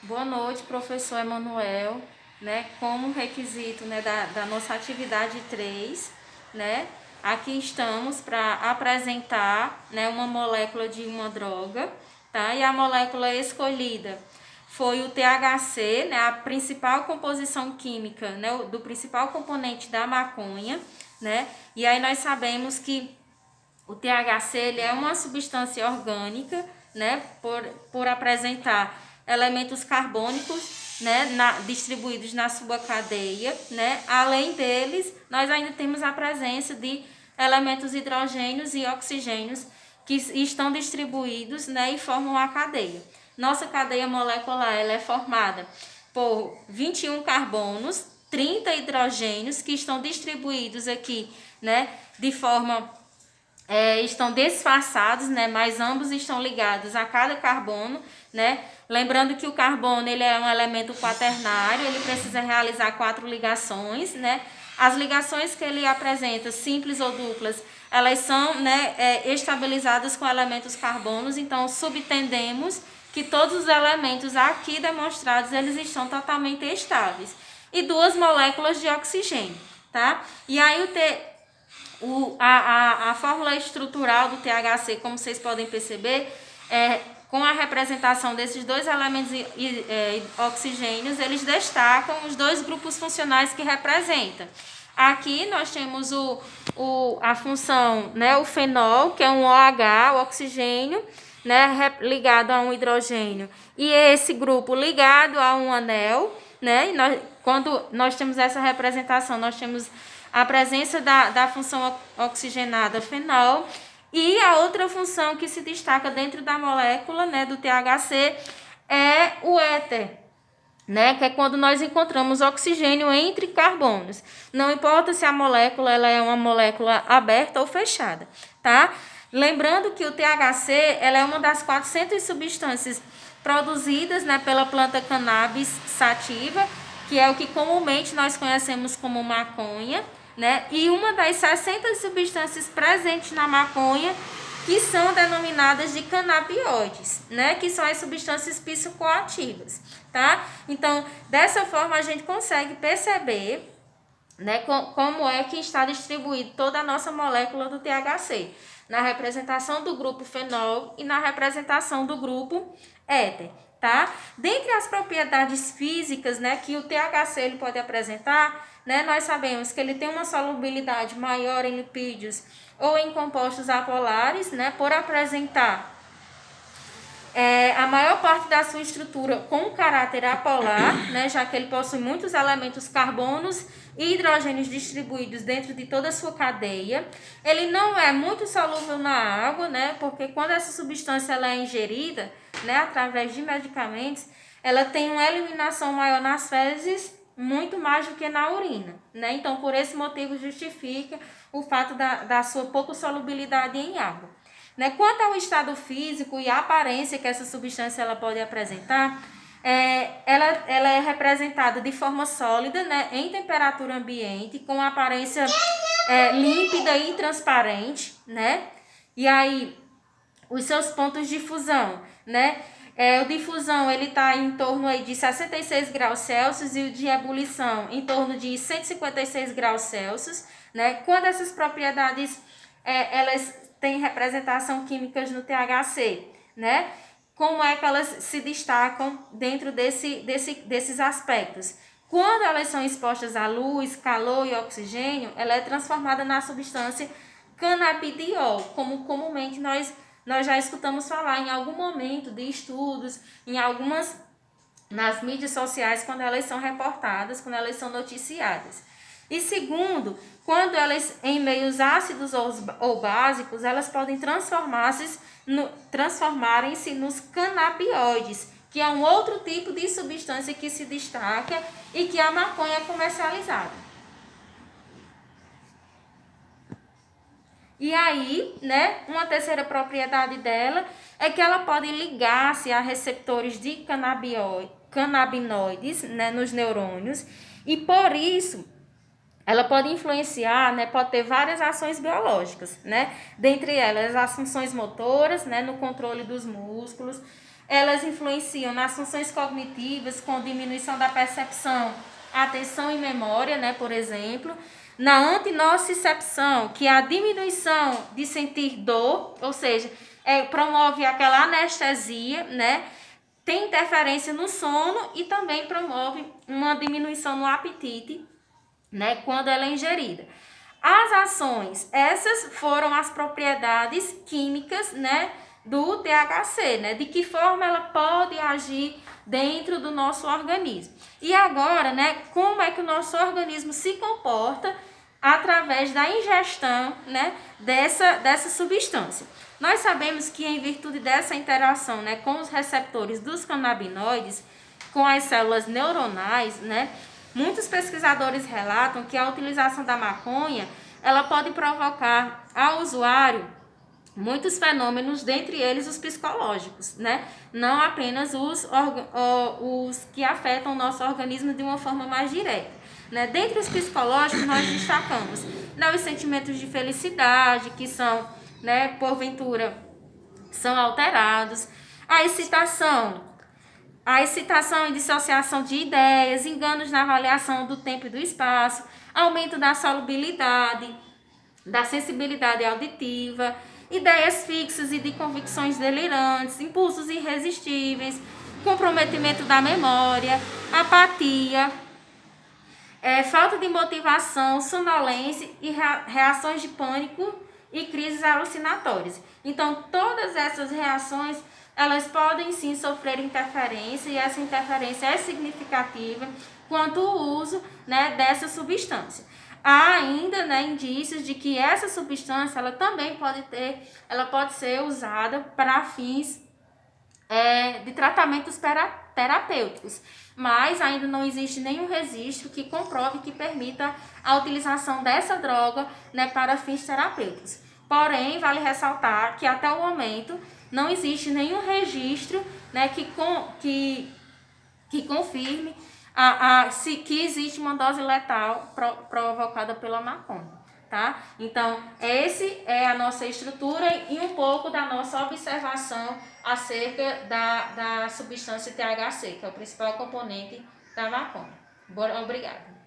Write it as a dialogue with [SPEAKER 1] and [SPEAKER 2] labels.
[SPEAKER 1] Boa noite, professor Emanuel. Como requisito, da nossa atividade 3, aqui estamos para apresentar, uma molécula de uma droga, tá? E a molécula escolhida foi o THC, a principal composição química, do principal componente da maconha, E aí nós sabemos que o THC ele é uma substância orgânica, por apresentar elementos carbônicos, distribuídos na sua cadeia, Além deles, nós ainda temos a presença de elementos hidrogênios e oxigênios que estão distribuídos, e formam a cadeia. Nossa cadeia molecular ela é formada por 21 carbonos, 30 hidrogênios que estão distribuídos aqui, de forma estão desfasados, mas ambos estão ligados a cada carbono, Lembrando que o carbono ele é um elemento quaternário, ele precisa realizar 4 ligações, As ligações que ele apresenta, simples ou duplas, elas são, estabilizadas com elementos carbonos, então subentendemos que todos os elementos aqui demonstrados, eles estão totalmente estáveis. E 2 moléculas de oxigênio, tá? E aí a fórmula estrutural do THC, como vocês podem perceber, com a representação desses 2 elementos oxigênios, eles destacam os 2 grupos funcionais que representam. Aqui nós temos a função, o fenol, que é um OH, o oxigênio, ligado a um hidrogênio, e esse grupo ligado a um anel, quando nós temos essa representação, nós temos a presença da função oxigenada fenol, e a outra função que se destaca dentro da molécula, do THC, é o éter, que é quando nós encontramos oxigênio entre carbonos. Não importa se a molécula ela é uma molécula aberta ou fechada, tá? Lembrando que o THC ela é uma das 400 substâncias produzidas, pela planta cannabis sativa, que é o que comumente nós conhecemos como maconha, e uma das 60 substâncias presentes na maconha, que são denominadas de canabinoides, que são as substâncias psicoativas, tá? Então, dessa forma a gente consegue perceber, como é que está distribuída toda a nossa molécula do THC, na representação do grupo fenol e na representação do grupo éter, tá? Dentre as propriedades físicas, que o THC ele pode apresentar, nós sabemos que ele tem uma solubilidade maior em lipídios ou em compostos apolares, por apresentar a maior parte da sua estrutura com caráter apolar, já que ele possui muitos elementos carbonos e hidrogênios distribuídos dentro de toda a sua cadeia. Ele não é muito solúvel na água, porque quando essa substância ela é ingerida, através de medicamentos, ela tem uma eliminação maior nas fezes, muito mais do que na urina, Então, por esse motivo, justifica o fato da sua pouca solubilidade em água. Quanto ao estado físico e a aparência que essa substância ela pode apresentar, ela é representada de forma sólida, em temperatura ambiente, com aparência límpida e transparente, E aí, os seus pontos de fusão, o de fusão ele está em torno aí de 66 graus Celsius e o de ebulição em torno de 156 graus Celsius, Quando essas propriedades elas têm representação químicas no THC, Como é que elas se destacam dentro desses aspectos? Quando elas são expostas à luz, calor e oxigênio, ela é transformada na substância canabidiol, como comumente nós já escutamos falar em algum momento de estudos, nas mídias sociais, quando elas são reportadas, quando elas são noticiadas. E segundo, quando elas em meios ácidos ou básicos, elas podem transformarem-se nos canabinoides, que é um outro tipo de substância que se destaca e que a maconha é comercializada. E aí, uma terceira propriedade dela é que ela pode ligar-se a receptores de canabinoides, nos neurônios, e por isso ela pode influenciar, pode ter várias ações biológicas, Dentre elas as funções motoras, no controle dos músculos, elas influenciam nas funções cognitivas, com diminuição da percepção, atenção e memória, né, por exemplo. Na antinocicepção, que é a diminuição de sentir dor, ou seja, promove aquela anestesia, né? Tem interferência no sono e também promove uma diminuição no apetite, né, quando ela é ingerida. As ações, essas foram as propriedades químicas, né, do THC, né, de que forma ela pode agir dentro do nosso organismo. E agora, né, como é que o nosso organismo se comporta através da ingestão, né, dessa substância. Nós sabemos que em virtude dessa interação, né, com os receptores dos canabinoides, com as células neuronais, né, muitos pesquisadores relatam que a utilização da maconha, ela pode provocar ao usuário muitos fenômenos, dentre eles os psicológicos, né? Não apenas os que afetam o nosso organismo de uma forma mais direta, né? Dentre os psicológicos, nós destacamos, né, os sentimentos de felicidade, que são, né, porventura, são alterados, a excitação e dissociação de ideias, enganos na avaliação do tempo e do espaço, aumento da solubilidade, da sensibilidade auditiva, ideias fixas e de convicções delirantes, impulsos irresistíveis, comprometimento da memória, apatia, falta de motivação, sonolência e reações de pânico e crises alucinatórias. Então, todas essas reações, elas podem sim sofrer interferência, e essa interferência é significativa quanto o uso, né, dessa substância. Há ainda, né, indícios de que essa substância ela também pode ser usada para fins de tratamentos terapêuticos, mas ainda não existe nenhum registro que comprove que permita a utilização dessa droga, né, para fins terapêuticos. Porém, vale ressaltar que até o momento não existe nenhum registro, né, que confirme que existe uma dose letal provocada pela maconha, tá? Então, esse é a nossa estrutura e um pouco da nossa observação acerca da substância THC, que é o principal componente da maconha. Obrigada.